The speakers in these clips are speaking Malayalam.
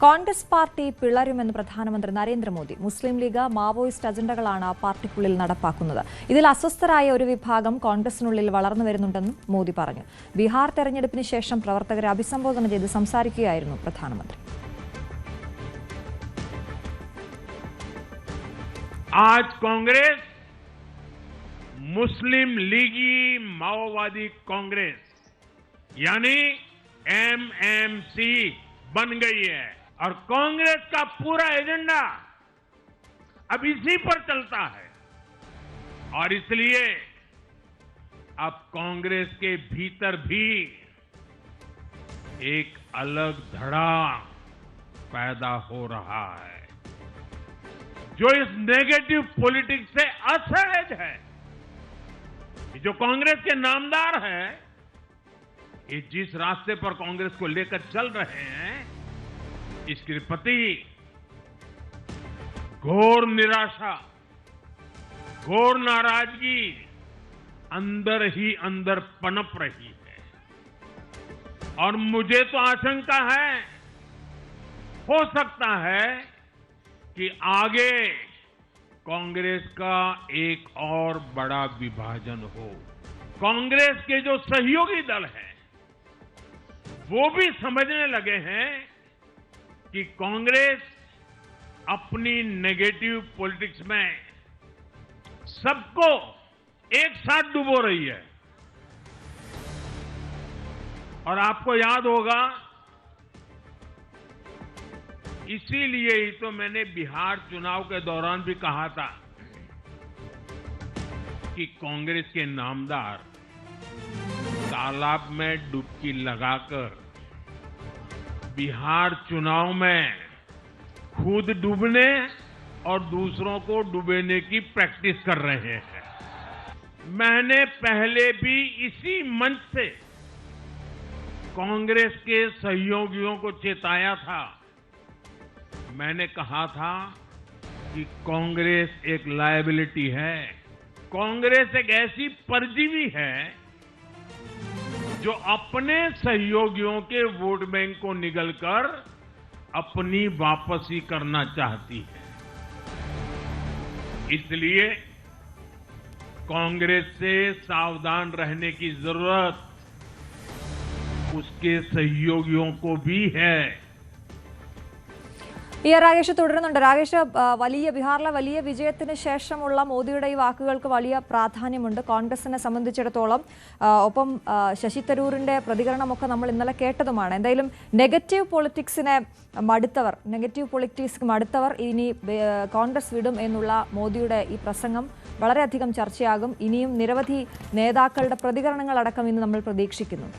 കോൺഗ്രസ് പാർട്ടി പിളരുമെന്ന് പ്രധാനമന്ത്രി നരേന്ദ്രമോദി. മുസ്ലിം ലീഗ് മാവോയിസ്റ്റ് അജണ്ടകളാണ് പാർട്ടിക്കുള്ളിൽ നടപ്പാക്കുന്നത്. ഇതിൽ അസ്വസ്ഥരായ ഒരു വിഭാഗം കോൺഗ്രസിനുള്ളിൽ വളർന്നു വരുന്നുണ്ടെന്നും മോദി പറഞ്ഞു. ബീഹാർ തെരഞ്ഞെടുപ്പിന് ശേഷം പ്രവർത്തകരെ അഭിസംബോധന ചെയ്ത് സംസാരിക്കുകയായിരുന്നു പ്രധാനമന്ത്രി. आज कांग्रेस मुस्लिम लीगी माओवादी कांग्रेस यानी एमएमसी बन गई है और कांग्रेस का पूरा एजेंडा अब इसी पर चलता है और इसलिए अब कांग्रेस के भीतर भी एक अलग धड़ा पैदा हो रहा है जो इस नेगेटिव पॉलिटिक्स से असहज है। जो कांग्रेस के नामदार है, ये जिस रास्ते पर कांग्रेस को लेकर चल रहे हैं, इसके प्रति घोर निराशा, घोर नाराजगी अंदर ही अंदर पनप रही है और मुझे तो आशंका है, हो सकता है कि आगे कांग्रेस का एक और बड़ा विभाजन हो। कांग्रेस के जो सहयोगी दल हैं वो भी समझने लगे हैं कि कांग्रेस अपनी नेगेटिव पॉलिटिक्स में सबको एक साथ डुबो रही है। और आपको याद होगा, इसीलिए ही तो मैंने बिहार चुनाव के दौरान भी कहा था कि कांग्रेस के नामदार तालाब में डुबकी लगाकर बिहार चुनाव में खुद डूबने और दूसरों को डुबोने की प्रैक्टिस कर रहे हैं। मैंने पहले भी इसी मंच से कांग्रेस के सहयोगियों को चेताया था। मैंने कहा था कि कांग्रेस एक लायबिलिटी है, कांग्रेस एक ऐसी परजीवी है जो अपने सहयोगियों के वोट बैंक को निगलकर अपनी वापसी करना चाहती है। इसलिए कांग्रेस से सावधान रहने की जरूरत उसके सहयोगियों को भी है। രാകേഷ് തുടരുന്നുണ്ട്. രാകേഷ്, ബീഹാറിലെ വലിയ വിജയത്തിന് ശേഷമുള്ള മോദിയുടെ ഈ വാക്കുകൾക്ക് വലിയ പ്രാധാന്യമുണ്ട് കോൺഗ്രസിനെ സംബന്ധിച്ചിടത്തോളം. ഒപ്പം ശശി തരൂരിന്റെ പ്രതികരണമൊക്കെ നമ്മൾ ഇന്നലെ കേട്ടതുമാണ്. എന്തായാലും നെഗറ്റീവ് പൊളിറ്റിക്സ് മടുത്തവർ ഇനി കോൺഗ്രസ് വിടും എന്നുള്ള മോദിയുടെ ഈ പ്രസംഗം വളരെയധികം ചർച്ചയാകും. ഇനിയും നിരവധി നേതാക്കളുടെ പ്രതികരണങ്ങളടക്കം ഇന്ന് നമ്മൾ പ്രതീക്ഷിക്കുന്നു.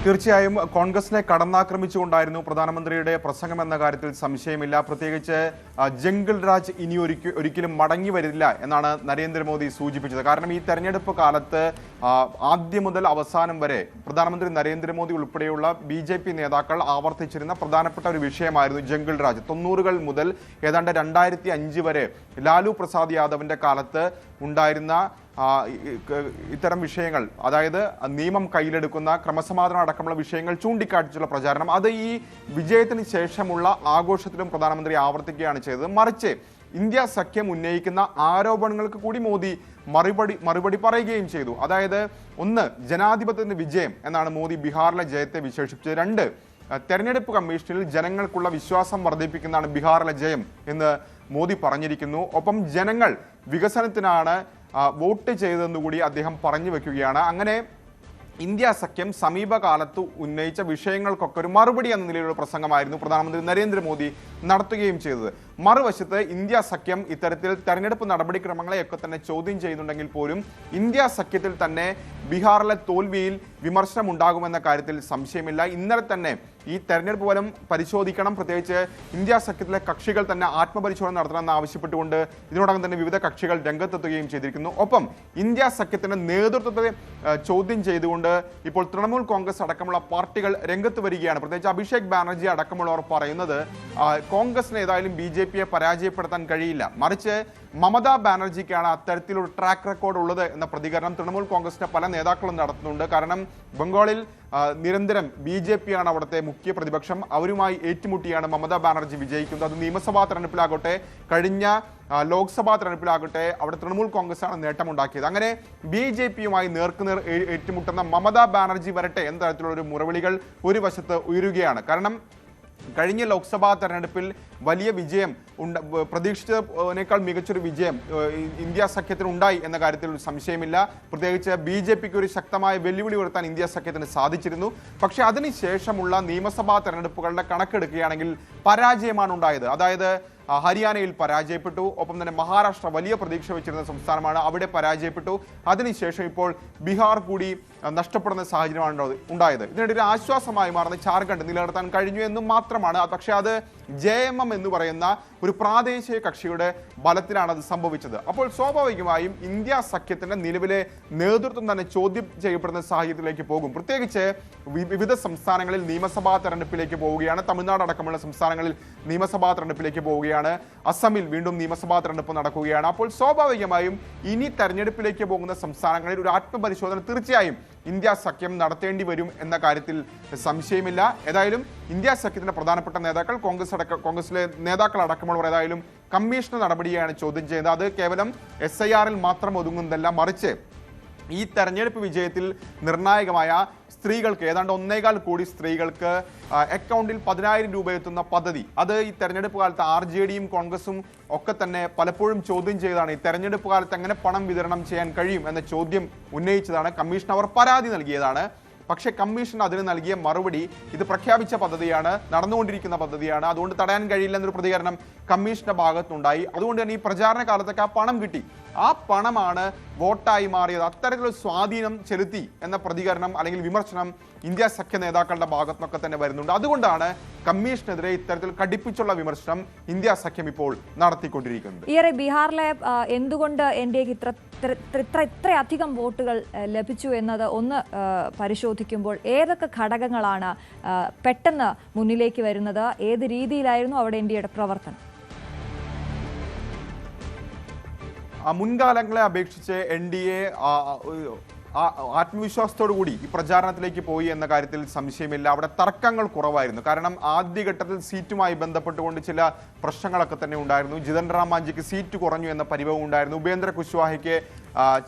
തീർച്ചയായും കോൺഗ്രസിനെ കടന്നാക്രമിച്ചുകൊണ്ടായിരുന്നു പ്രധാനമന്ത്രിയുടെ പ്രസംഗം എന്ന കാര്യത്തിൽ സംശയമില്ല. പ്രത്യേകിച്ച് ജംഗിൾ രാജ് ഇനി ഒരിക്കലും മടങ്ങി വരില്ല എന്നാണ് നരേന്ദ്രമോദി സൂചിപ്പിച്ചത്. കാരണം ഈ തെരഞ്ഞെടുപ്പ് കാലത്ത് ആദ്യം മുതൽ അവസാനം വരെ പ്രധാനമന്ത്രി നരേന്ദ്രമോദി ഉൾപ്പെടെയുള്ള BJP നേതാക്കൾ ആവർത്തിച്ചിരുന്ന പ്രധാനപ്പെട്ട ഒരു വിഷയമായിരുന്നു ജംഗിൾ രാജ്. 90-കൾ മുതൽ ഏതാണ്ട് 2005 വരെ ലാലു പ്രസാദ് യാദവിന്റെ കാലത്ത് ഉണ്ടായിരുന്ന ഇത്തരം വിഷയങ്ങൾ, അതായത് നിയമം കയ്യിലെടുക്കുന്ന ക്രമസമാധാനം അടക്കമുള്ള വിഷയങ്ങൾ ചൂണ്ടിക്കാട്ടിച്ചുള്ള പ്രചാരണം, അത് ഈ വിജയത്തിന് ശേഷമുള്ള ആഘോഷത്തിലും പ്രധാനമന്ത്രി ആവർത്തിക്കുകയാണ് ചെയ്തത്. മറിച്ച് ഇന്ത്യ സഖ്യം ഉന്നയിക്കുന്ന ആരോപണങ്ങൾക്ക് കൂടി മോദി മറുപടി പറയുകയും ചെയ്തു. അതായത് ഒന്ന്, ജനാധിപത്യത്തിന്റെ വിജയം എന്നാണ് മോദി ബീഹാറിലെ ജയത്തെ വിശേഷിപ്പിച്ചത്. 2, തെരഞ്ഞെടുപ്പ് കമ്മീഷനിൽ ജനങ്ങൾക്കുള്ള വിശ്വാസം വർദ്ധിപ്പിക്കുന്നതാണ് ബീഹാറിലെ ജയം എന്ന് മോദി പറഞ്ഞിരിക്കുന്നു. ഒപ്പം ജനങ്ങൾ വികസനത്തിനാണ് വോട്ട് ചെയ്തതെന്നുകൂടി അദ്ദേഹം പറഞ്ഞു വെക്കുകയാണ്. അങ്ങനെ ഇന്ത്യ സഖ്യം സമീപകാലത്ത് ഉന്നയിച്ച വിഷയങ്ങൾക്കൊക്കെ ഒരു മറുപടി എന്ന നിലയിലുള്ള പ്രസംഗമായിരുന്നു പ്രധാനമന്ത്രി നരേന്ദ്രമോദി നടത്തുകയും ചെയ്തത്. മറുവശത്ത് ഇന്ത്യ സഖ്യം ഇത്തരത്തിൽ തെരഞ്ഞെടുപ്പ് നടപടിക്രമങ്ങളെയൊക്കെ തന്നെ ചോദ്യം ചെയ്യുന്നുണ്ടെങ്കിൽ പോലും ഇന്ത്യ സഖ്യത്തിൽ തന്നെ ബീഹാറിലെ തോൽവിയിൽ വിമർശനം ഉണ്ടാകുമെന്ന കാര്യത്തിൽ സംശയമില്ല. ഇന്നലെ തന്നെ ഈ തെരഞ്ഞെടുപ്പ് ഫലം പരിശോധിക്കണം, പ്രത്യേകിച്ച് ഇന്ത്യ സഖ്യത്തിലെ കക്ഷികൾ തന്നെ ആത്മപരിശോധന നടത്തണമെന്ന് ആവശ്യപ്പെട്ടുകൊണ്ട് ഇതിനോടകം തന്നെ വിവിധ കക്ഷികൾ രംഗത്തെത്തുകയും ചെയ്തിരിക്കുന്നു. ഒപ്പം ഇന്ത്യ സഖ്യത്തിന്റെ നേതൃത്വത്തെ ചോദ്യം ചെയ്തുകൊണ്ട് ഇപ്പോൾ തൃണമൂൽ കോൺഗ്രസ് അടക്കമുള്ള പാർട്ടികൾ രംഗത്ത് വരികയാണ്. പ്രത്യേകിച്ച് അഭിഷേക് ബാനർജി അടക്കമുള്ളവർ പറയുന്നത് കോൺഗ്രസിന് ഏതായാലും BJPയെ പരാജയപ്പെടുത്താൻ കഴിയില്ല, മറിച്ച് മമതാ ബാനർജിക്കാണ് അത്തരത്തിലൊരു ട്രാക്ക് റെക്കോർഡ് ഉള്ളത് എന്ന പ്രതികരണം തൃണമൂൽ കോൺഗ്രസിന്റെ പല നേതാക്കളും നടത്തുന്നുണ്ട്. കാരണം ബംഗാളിൽ നിരന്തരം BJP ആണ് അവിടുത്തെ മുഖ്യ പ്രതിപക്ഷം. അവരുമായി ഏറ്റുമുട്ടിയാണ് മമതാ ബാനർജി വിജയിക്കുന്നത്. അത് നിയമസഭാ തെരഞ്ഞെടുപ്പിലാകട്ടെ, കഴിഞ്ഞ ലോക്സഭാ തെരഞ്ഞെടുപ്പിലാകട്ടെ അവിടെ തൃണമൂൽ കോൺഗ്രസ് ആണ് നേട്ടമുണ്ടാക്കിയത്. അങ്ങനെ BJPയുമായി നേർക്കുനേർ ഏറ്റുമുട്ടുന്ന മമതാ ബാനർജി വരട്ടെ എന്ന തരത്തിലുള്ള ഒരു മുറവിളികൾ ഒരു വശത്ത് ഉയരുകയാണ്. കാരണം കഴിഞ്ഞ ലോക്സഭാ തെരഞ്ഞെടുപ്പിൽ വലിയ വിജയം പ്രതീക്ഷിച്ചതിനേക്കാൾ മികച്ചൊരു വിജയം ഇന്ത്യ സഖ്യത്തിന് ഉണ്ടായി എന്ന കാര്യത്തിൽ ഒരു സംശയമില്ല. പ്രത്യേകിച്ച് BJPക്ക് ഒരു ശക്തമായ വെല്ലുവിളി ഉയർത്താൻ ഇന്ത്യ സഖ്യത്തിന് സാധിച്ചിരുന്നു. പക്ഷേ അതിനുശേഷമുള്ള നിയമസഭാ തെരഞ്ഞെടുപ്പുകളുടെ കണക്കെടുക്കുകയാണെങ്കിൽ പരാജയമാണ് ഉണ്ടായത്. അതായത് ഹരിയാനയിൽ പരാജയപ്പെട്ടു, ഒപ്പം തന്നെ മഹാരാഷ്ട്ര വലിയ പ്രതീക്ഷ വെച്ചിരുന്ന സംസ്ഥാനമാണ്, അവിടെ പരാജയപ്പെട്ടു. അതിനുശേഷം ഇപ്പോൾ ബീഹാർ കൂടി നഷ്ടപ്പെടുന്ന സാഹചര്യമാണ് ഉണ്ടായത്. ഇതിനിടെ ഒരു ആശ്വാസമായി മാറുന്ന ജാർഖണ്ഡ് നിലനിർത്താൻ കഴിഞ്ഞു എന്നും മാത്രമാണ്. പക്ഷേ അത് JMM എന്ന് പറയുന്ന ഒരു പ്രാദേശിക കക്ഷിയുടെ ബലത്തിലാണ് അത് സംഭവിച്ചത്. അപ്പോൾ സ്വാഭാവികമായും ഇന്ത്യ സഖ്യത്തിന്റെ നിലവിലെ നേതൃത്വം തന്നെ ചോദ്യം ചെയ്യപ്പെടുന്ന സാഹചര്യത്തിലേക്ക് പോകും. പ്രത്യേകിച്ച് വിവിധ സംസ്ഥാനങ്ങളിൽ നിയമസഭാ തെരഞ്ഞെടുപ്പിലേക്ക് പോവുകയാണ്. തമിഴ്നാട് അടക്കമുള്ള സംസ്ഥാനങ്ങളിൽ നിയമസഭാ തെരഞ്ഞെടുപ്പിലേക്ക് പോവുകയാണ്. അസമിൽ വീണ്ടും നിയമസഭാ തെരഞ്ഞെടുപ്പ് നടക്കുകയാണ്. അപ്പോൾ സ്വാഭാവികമായും ഇനി തെരഞ്ഞെടുപ്പിലേക്ക് പോകുന്ന സംസ്ഥാനങ്ങളിൽ ഒരു ആത്മപരിശോധന തീർച്ചയായും ഇന്ത്യ സഖ്യം നടത്തേണ്ടി വരും എന്ന കാര്യത്തിൽ സംശയമില്ല. ഏതായാലും ഇന്ത്യ സഖ്യത്തിന്റെ പ്രധാനപ്പെട്ട നേതാക്കൾ കോൺഗ്രസിലെ നേതാക്കൾ അടക്കമുള്ളവർ ഏതായാലും കമ്മീഷൻ നടപടിയാണ് ചോദ്യം ചെയ്യുന്നത്. അത് കേവലം SIRൽ മാത്രം ഒതുങ്ങുന്നതല്ല, മറിച്ച് ഈ തെരഞ്ഞെടുപ്പ് വിജയത്തിൽ നിർണായകമായ സ്ത്രീകൾക്ക് ഏതാണ്ട് 1.25 കോടി സ്ത്രീകൾക്ക് അക്കൗണ്ടിൽ 10,000 രൂപ എത്തുന്ന പദ്ധതി, അത് ഈ തെരഞ്ഞെടുപ്പ് കാലത്ത് RJDയും കോൺഗ്രസും ഒക്കെ തന്നെ പലപ്പോഴും ചോദ്യം ചെയ്തതാണ്. ഈ തെരഞ്ഞെടുപ്പ് കാലത്ത് എങ്ങനെ പണം വിതരണം ചെയ്യാൻ കഴിയും എന്ന ചോദ്യം ഉന്നയിച്ചതാണ്. കമ്മീഷൻ അവർ പരാതി നൽകിയതാണ്. പക്ഷേ കമ്മീഷൻ അതിന് നൽകിയ മറുപടി ഇത് പ്രഖ്യാപിച്ച പദ്ധതിയാണ്, നടന്നുകൊണ്ടിരിക്കുന്ന പദ്ധതിയാണ്, അതുകൊണ്ട് തടയാൻ കഴിയില്ല എന്നൊരു പ്രതികരണം കമ്മീഷന്റെ ഭാഗത്തുണ്ടായി. അതുകൊണ്ട് തന്നെ ഈ പ്രചാരണ കാലത്തൊക്കെ ആ പണം കിട്ടി, ആ പണമാണ് വോട്ടായി മാറിയത്, അത്തരത്തിലുള്ള സ്വാധീനം ചെലുത്തി എന്ന പ്രതികരണം അല്ലെങ്കിൽ വിമർശനം ഇന്ത്യ സഖ്യ നേതാക്കളുടെ ഭാഗത്തുനിന്നൊക്കെ തന്നെ വരുന്നുണ്ട്. അതുകൊണ്ടാണ് കമ്മീഷനെതിരെ ഇത്തരത്തിൽ കടുപ്പിച്ചുള്ള വിമർശനം ഇന്ത്യ സഖ്യം ഇപ്പോൾ നടത്തിക്കൊണ്ടിരിക്കുന്നത്. ഈയിടെ ബീഹാറിലെ എന്തുകൊണ്ട് NDAക്ക് ഇത്രയധികം വോട്ടുകൾ ലഭിച്ചു എന്നത് ഒന്ന് പരിശോധിക്കുമ്പോൾ ഏതൊക്കെ ഘടകങ്ങളാണ് പെട്ടെന്ന് മുന്നിലേക്ക് വരുന്നത്? ഏത് രീതിയിലായിരുന്നു അവിടെ NDAയുടെ പ്രവർത്തനം? മുൻകാലങ്ങളെ അപേക്ഷിച്ച് NDA ആത്മവിശ്വാസത്തോടു കൂടി ഈ പ്രചാരണത്തിലേക്ക് പോയി എന്ന കാര്യത്തിൽ സംശയമില്ല. അവിടെ തർക്കങ്ങൾ കുറവായിരുന്നു. കാരണം ആദ്യഘട്ടത്തിൽ സീറ്റുമായി ബന്ധപ്പെട്ടുകൊണ്ട് ചില പ്രശ്നങ്ങളൊക്കെ തന്നെ ഉണ്ടായിരുന്നു. ജിതൻ റാം മാഞ്ചിക്ക് സീറ്റ് കുറഞ്ഞു എന്ന പരിഭവം ഉണ്ടായിരുന്നു. ഉപേന്ദ്ര കുശ്വാഹയ്ക്ക്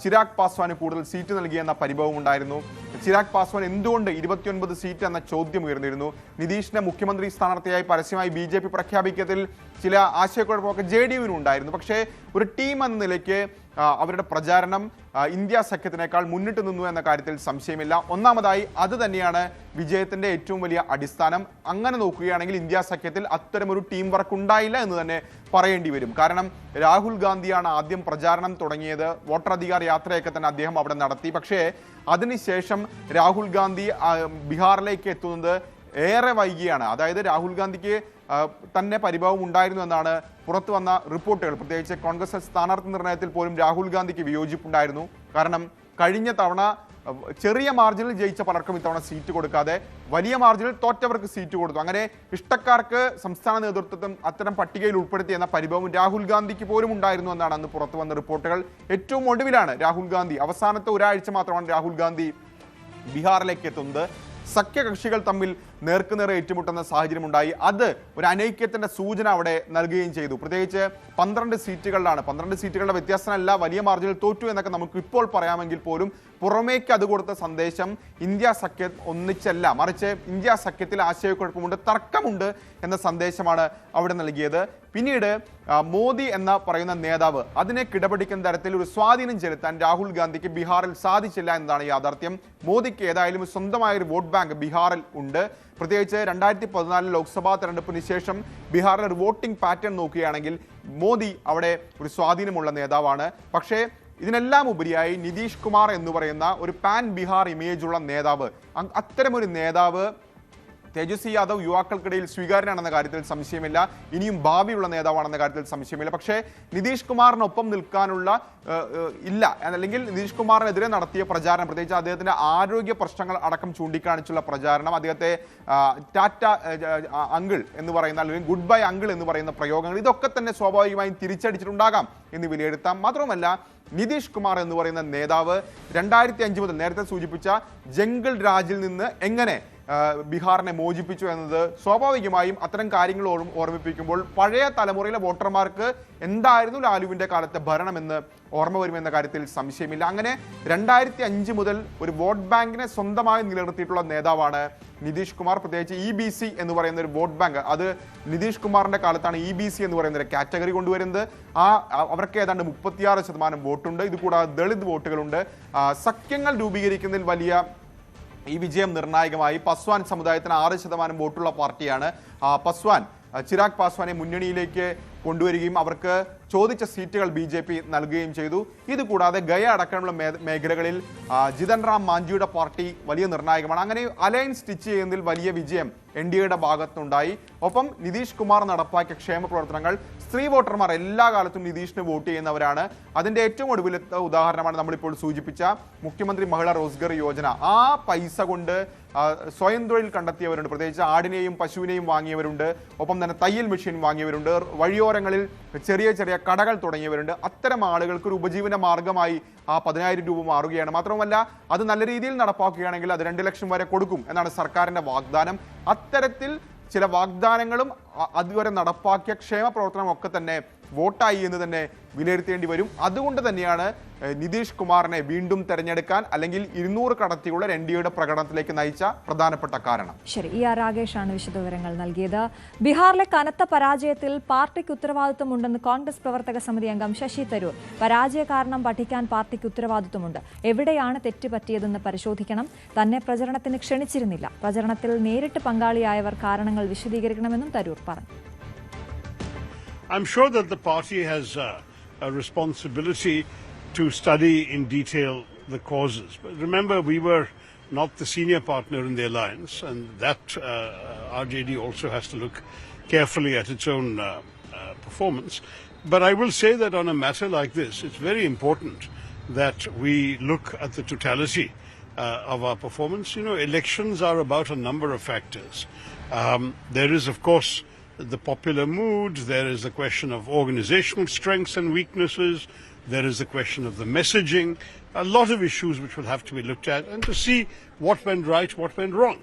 ചിരാഗ് പാസ്വാന് കൂടുതൽ സീറ്റ് നൽകിയെന്ന പരിഭവം ഉണ്ടായിരുന്നു. ചിരാഗ് പാസ്വാൻ എന്തുകൊണ്ട് 29 സീറ്റ് എന്ന ചോദ്യം ഉയർന്നിരുന്നു. നിതീഷിനെ മുഖ്യമന്ത്രി സ്ഥാനാർത്ഥിയായി പരസ്യമായി BJP പ്രഖ്യാപിക്കത്തിൽ ചില ആശയക്കുഴപ്പമൊക്കെ JDUവിനും ഉണ്ടായിരുന്നു. പക്ഷേ ഒരു ടീം എന്ന നിലയ്ക്ക് അവരുടെ പ്രചാരണം ഇന്ത്യ സഖ്യത്തിനേക്കാൾ മുന്നിട്ട് നിന്നു എന്ന കാര്യത്തിൽ സംശയമില്ല. ഒന്നാമതായി അത് തന്നെയാണ് വിജയത്തിന്റെ ഏറ്റവും വലിയ അടിസ്ഥാനം. അങ്ങനെ നോക്കുകയാണെങ്കിൽ ഇന്ത്യ സഖ്യത്തിൽ അത്തരമൊരു ടീം വർക്ക് ഉണ്ടായില്ല എന്ന് തന്നെ പറയേണ്ടി വരും. കാരണം രാഹുൽ ഗാന്ധിയാണ് ആദ്യം പ്രചാരണം തുടങ്ങിയത്. വോട്ടറധികാർ യാത്രയൊക്കെ തന്നെ അദ്ദേഹം അവിടെ നടത്തി. പക്ഷേ അതിനുശേഷം രാഹുൽ ഗാന്ധി ബീഹാറിലേക്ക് എത്തുന്നത് ഏറെ വൈകിയാണ്. അതായത് രാഹുൽ ഗാന്ധിക്ക് തന്നെ പരിഭവം ഉണ്ടായിരുന്നു എന്നാണ് പുറത്തു വന്ന റിപ്പോർട്ടുകൾ. പ്രത്യേകിച്ച് കോൺഗ്രസ് സ്ഥാനാർത്ഥി നിർണയത്തിൽ പോലും രാഹുൽ ഗാന്ധിക്ക് വിയോജിപ്പുണ്ടായിരുന്നു. കാരണം കഴിഞ്ഞ തവണ ചെറിയ മാർജിനിൽ ജയിച്ച പലർക്കും ഇത്തവണ സീറ്റ് കൊടുക്കാതെ വലിയ മാർജിനിൽ തോറ്റവർക്ക് സീറ്റ് കൊടുത്തു. അങ്ങനെ ഇഷ്ടക്കാർക്ക് സംസ്ഥാന നേതൃത്വം അത്തരം പട്ടികയിൽ ഉൾപ്പെടുത്തിയെന്ന പരിഭവം രാഹുൽ ഗാന്ധിക്ക് പോലും ഉണ്ടായിരുന്നു എന്നാണ് അന്ന് പുറത്തു വന്ന റിപ്പോർട്ടുകൾ. ഏറ്റവും ഒടുവിലാണ് രാഹുൽ ഗാന്ധി, അവസാനത്തെ ഒരാഴ്ച മാത്രമാണ് രാഹുൽ ഗാന്ധി ബീഹാറിലേക്ക് എത്തുന്നത്. സഖ്യകക്ഷികൾ തമ്മിൽ നേർക്കുനേർ ഏറ്റുമുട്ടുന്ന സാഹചര്യമുണ്ടായി. അത് ഒരു അനൈക്യത്തിന്റെ സൂചന അവിടെ നൽകുകയും ചെയ്തു. പ്രത്യേകിച്ച് 12 സീറ്റുകളിലാണ്, 12 സീറ്റുകളുടെ വ്യത്യാസമല്ല, വലിയ മാർജിനിൽ തോറ്റു എന്നൊക്കെ നമുക്ക് ഇപ്പോൾ പറയാമെങ്കിൽ പോലും പുറമേക്ക് അത് കൊടുത്ത സന്ദേശം ഇന്ത്യ സഖ്യം ഒന്നിച്ചല്ല, മറിച്ച് ഇന്ത്യ സഖ്യത്തിൽ ആശയക്കുഴപ്പമുണ്ട്, തർക്കമുണ്ട് എന്ന സന്ദേശമാണ് അവിടെ നൽകിയത്. പിന്നീട് മോദി എന്ന പറയുന്ന നേതാവ് അതിനെ കിടപിടിക്കുന്ന തരത്തിൽ ഒരു സ്വാധീനം ചെലുത്താൻ രാഹുൽ ഗാന്ധിക്ക് ബീഹാറിൽ സാധിച്ചില്ല എന്നതാണ് യാഥാർത്ഥ്യം. മോദിക്ക് ഏതായാലും സ്വന്തമായൊരു വോട്ട് ബാങ്ക് ബീഹാറിൽ ഉണ്ട്. പ്രത്യേകിച്ച് 2014 ലോക്സഭാ തെരഞ്ഞെടുപ്പിന് ശേഷം ബീഹാറിലെ ഒരു വോട്ടിംഗ് പാറ്റേൺ നോക്കുകയാണെങ്കിൽ മോദി അവിടെ ഒരു സ്വാധീനമുള്ള നേതാവാണ്. പക്ഷേ ഇതിനെല്ലാം ഉപരിയായി നിതീഷ് കുമാർ എന്ന് പറയുന്ന ഒരു പാൻ ബീഹാർ ഇമേജുള്ള നേതാവ്, അത്തരമൊരു നേതാവ് തേജസ്വി യാദവ് യുവാക്കൾക്കിടയിൽ സ്വീകാര്യനാണെന്ന കാര്യത്തിൽ സംശയമില്ല, ഇനിയും ഭാവിയുള്ള നേതാവാണെന്ന കാര്യത്തിൽ സംശയമില്ല. പക്ഷേ നിതീഷ് കുമാറിനൊപ്പം നിൽക്കാനുള്ള ഇല്ല, അല്ലെങ്കിൽ നിതീഷ് കുമാറിനെതിരെ നടത്തിയ പ്രചാരണം, പ്രത്യേകിച്ച് അദ്ദേഹത്തിന്റെ ആരോഗ്യ പ്രശ്നങ്ങൾ അടക്കം ചൂണ്ടിക്കാണിച്ചുള്ള പ്രചാരണം, അദ്ദേഹത്തെ ടാറ്റ അങ്കിൾ എന്ന് പറയുന്ന, അല്ലെങ്കിൽ ഗുഡ് ബൈ അങ്കിൾ എന്ന് പറയുന്ന പ്രയോഗങ്ങൾ, ഇതൊക്കെ തന്നെ സ്വാഭാവികമായും തിരിച്ചടിച്ചിട്ടുണ്ടാകാം എന്ന് വിലയിരുത്താം. മാത്രമല്ല നിതീഷ് കുമാർ എന്ന് പറയുന്ന നേതാവ് 2005 മുതൽ നേരത്തെ സൂചിപ്പിച്ച ജംഗിൾ രാജിൽ നിന്ന് എങ്ങനെ ബീഹാറിനെ മോചിപ്പിച്ചു എന്നത് സ്വാഭാവികമായും അത്തരം കാര്യങ്ങൾ ഓർമ്മിപ്പിക്കുമ്പോൾ പഴയ തലമുറയിലെ വോട്ടർമാർക്ക് എന്തായിരുന്നു ലാലുവിന്റെ കാലത്തെ ഭരണമെന്ന് ഓർമ്മ വരുമെന്ന കാര്യത്തിൽ സംശയമില്ല. അങ്ങനെ 2005 മുതൽ ഒരു വോട്ട് ബാങ്കിനെ സ്വന്തമായി നിലനിർത്തിയിട്ടുള്ള നേതാവാണ് നിതീഷ് കുമാർ. പ്രത്യേകിച്ച് EBC എന്ന് പറയുന്ന ഒരു വോട്ട് ബാങ്ക്, അത് നിതീഷ് കുമാറിന്റെ കാലത്താണ് EBC എന്ന് പറയുന്ന ഒരു കാറ്റഗറി കൊണ്ടുവരുന്നത്. അവർക്ക് ഏതാണ്ട് 36% വോട്ടുണ്ട്. ഇതുകൂടാതെ ദളിത് വോട്ടുകളുണ്ട്. സഖ്യങ്ങൾ രൂപീകരിക്കുന്നതിൽ വലിയ ഈ വിജയം നിർണായകമായി. പസ്വാൻ സമുദായത്തിന് 6% വോട്ടുള്ള പാർട്ടിയാണ് പസ്വാൻ. ചിരാഗ് പാസ്വാനെ മുന്നണിയിലേക്ക് കൊണ്ടുവരികയും അവർക്ക് ചോദിച്ച സീറ്റുകൾ BJP നൽകുകയും ചെയ്തു. ഇതുകൂടാതെ ഗയ അടക്കമുള്ള മേഖലകളിൽ ജിതൻ റാം മാഞ്ചിയുടെ പാർട്ടി വലിയ നിർണായകമാണ്. അങ്ങനെ അലയൻസ് സ്റ്റിച്ച് ചെയ്യുന്നതിൽ വലിയ വിജയം NDAയുടെ ഭാഗത്തുനിന്നുണ്ടായി. ഒപ്പം നിതീഷ് കുമാർ നടപ്പാക്കിയ ക്ഷേമ പ്രവർത്തനങ്ങൾ, സ്ത്രീ വോട്ടർമാർ എല്ലാ കാലത്തും നിതീഷിന് വോട്ട് ചെയ്യുന്നവരാണ്. അതിന്റെ ഏറ്റവും ഒടുവിലത്തെ ഉദാഹരണമാണ് നമ്മളിപ്പോൾ സൂചിപ്പിച്ച മുഖ്യമന്ത്രി മഹിളാ റോസ്ഗർ യോജന. ആ പൈസ കൊണ്ട് സ്വയം തൊഴിൽ കണ്ടെത്തിയവരുണ്ട്, പ്രത്യേകിച്ച് ആടിനെയും പശുവിനെയും വാങ്ങിയവരുണ്ട്, ഒപ്പം തന്നെ തയ്യൽ മെഷീൻ വാങ്ങിയവരുണ്ട്, വഴിയോരങ്ങളിൽ ചെറിയ ചെറിയ കടകൾ തുടങ്ങിയവരുണ്ട്. അത്തരം ആളുകൾക്ക് ഒരു ഉപജീവന മാർഗമായി ആ 10,000 രൂപ മാറുകയാണ്. മാത്രമല്ല അത് നല്ല രീതിയിൽ നടപ്പാക്കുകയാണെങ്കിൽ അത് 2 ലക്ഷം വരെ കൊടുക്കും എന്നാണ് സർക്കാരിന്റെ വാഗ്ദാനം. അത്തരത്തിൽ ചില വാഗ്ദാനങ്ങളും അതുവരെ നടപ്പാക്കിയ ക്ഷേമ പ്രവർത്തനം ഒക്കെ തന്നെ വോട്ടായി എന്ന് തന്നെ വിലയിരുത്തേണ്ടി വരും. അതുകൊണ്ട് തന്നെയാണ് നിതീഷ് കുമാറിനെ വീണ്ടും തെരഞ്ഞെടുക്കാൻ, അല്ലെങ്കിൽ 200 കടത്തിയുള്ള NDAയുടെ പ്രകടനത്തിലേക്ക് നയിച്ച പ്രധാനപ്പെട്ട കാരണം. ശരി, ER രാഗേഷാണ് വിശദവിവരങ്ങൾ നൽകിയത്. ബീഹാറിലെ കനത്ത പരാജയത്തിൽ പാർട്ടിക്ക് ഉത്തരവാദിത്വമുണ്ടെന്ന് കോൺഗ്രസ് പ്രവർത്തക സമിതി അംഗം ശശി തരൂർ. പരാജയ കാരണം പഠിക്കാൻ പാർട്ടിക്ക് ഉത്തരവാദിത്വമുണ്ട്. എവിടെയാണ് തെറ്റ് പറ്റിയതെന്ന് പരിശോധിക്കണം. തന്നെ പ്രചരണത്തിന് ക്ഷണിച്ചിരുന്നില്ല. പ്രചരണത്തിൽ നേരിട്ട് പങ്കാളിയായവർ കാരണങ്ങൾ വിശദീകരിക്കണമെന്നും തരൂർ പറഞ്ഞു. I'm sure that the party has a responsibility to study in detail the causes. But remember, we were not the senior partner in the alliance, and that RJD also has to look carefully at its own performance. But I will say that on a matter like this, it's very important that we look at the totality of our performance. You know, elections are about a number of factors. There is, of course, the popular mood, there is the question of organizational strengths and weaknesses, there is the question of the messaging, a lot of issues which will have to be looked at and to see what went right, what went wrong.